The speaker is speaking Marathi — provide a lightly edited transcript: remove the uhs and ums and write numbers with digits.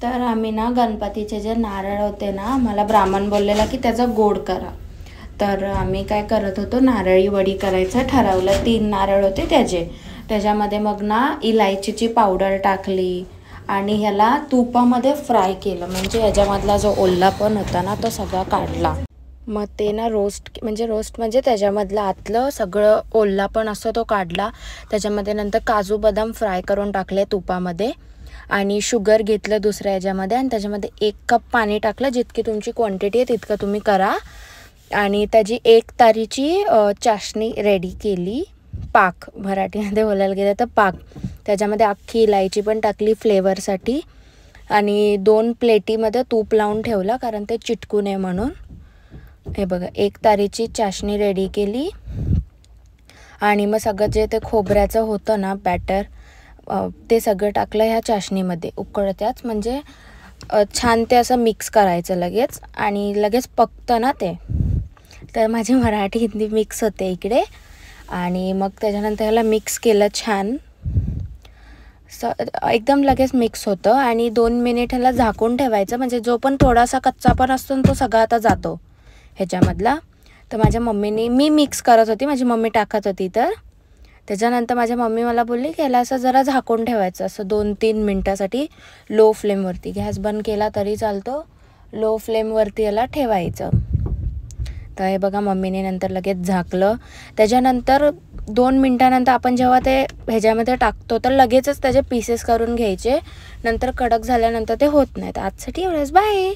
तर आम्ही ना गणपतीचे जे नारळ होते ना, मला ब्राह्मण बोललेला की त्याचा गोड करा. तर आम्ही काय करत होतो, नारळी वडी करायचं ठरवलं. 3 नारळ होते त्याच्यामध्ये मग ना इलायचीची पावडर टाकली आणि ह्याला तुपामध्ये फ्राय केलं. म्हणजे ह्याच्यामधला जो ओल्ला पण होता ना तो सगळा काढला. मग ते ना रोस्ट म्हणजे त्याच्यामधलं आतलं सगळं ओल्ला पण असतो तो काढला. त्याच्यामध्ये नंतर काजू बदाम फ्राय करून टाकले तुपामध्ये आणि शुगर घेतलं दुसऱ्या ह्याच्यामध्ये आणि त्याच्यामध्ये 1 कप पाणी टाकलं. जितकी तुमची क्वांटिटी आहे तितकं तुम्ही करा. आणि त्याची 1 तारीची चाशणी रेडी केली. पाक मराठीमध्ये बोलायला गेलं तर पाक. त्याच्यामध्ये अख्खी इलायची पण टाकली फ्लेवरसाठी आणि 2 प्लेटीमध्ये तूप लावून ठेवलं कारण ते चिटकू नये म्हणून. हे बघा 1 तारीची चाशणी रेडी केली आणि मग सगळं जे ते खोबऱ्याचं होतं ना बॅटर ते सगळं टाकलं ह्या चाशणीमध्ये उकळत्याच. म्हणजे छान ते असं मिक्स करायचं लगेच आणि लगेच पकतं ना ते. तर माझी मराठी हिंदी मिक्स होते इकडे. आणि मग त्याच्यानंतर ह्याला मिक्स केलं छान. एकदम लगेच मिक्स होतं आणि 2 मिनिट ह्याला झाकून ठेवायचं. म्हणजे जो पण थोडासा कच्चा पण असतो तो सगळा आता जातो ह्याच्यामधला. तर माझ्या मम्मीने, मी मिक्स करत होती, माझी मम्मी टाकत होती. तर त्याच्यानंतर माझ्या मम्मी मला बोलली की याला असं जरा झाकून ठेवायचं असं 2-3 मिनटासाठी लो फ्लेमवरती. गॅस बंद केला तरी चालतो, लो फ्लेमवरती याला ठेवायचं. तर हे बघा मम्मीने नंतर लगेच झाकलं. त्याच्यानंतर 2 मिनटानंतर आपण जेव्हा ते ह्याच्यामध्ये टाकतो तर लगेचच त्याचे पीसेस करून घ्यायचे. नंतर कडक झाल्यानंतर ते होत नाहीत. आजसाठी एवढंच, बाय.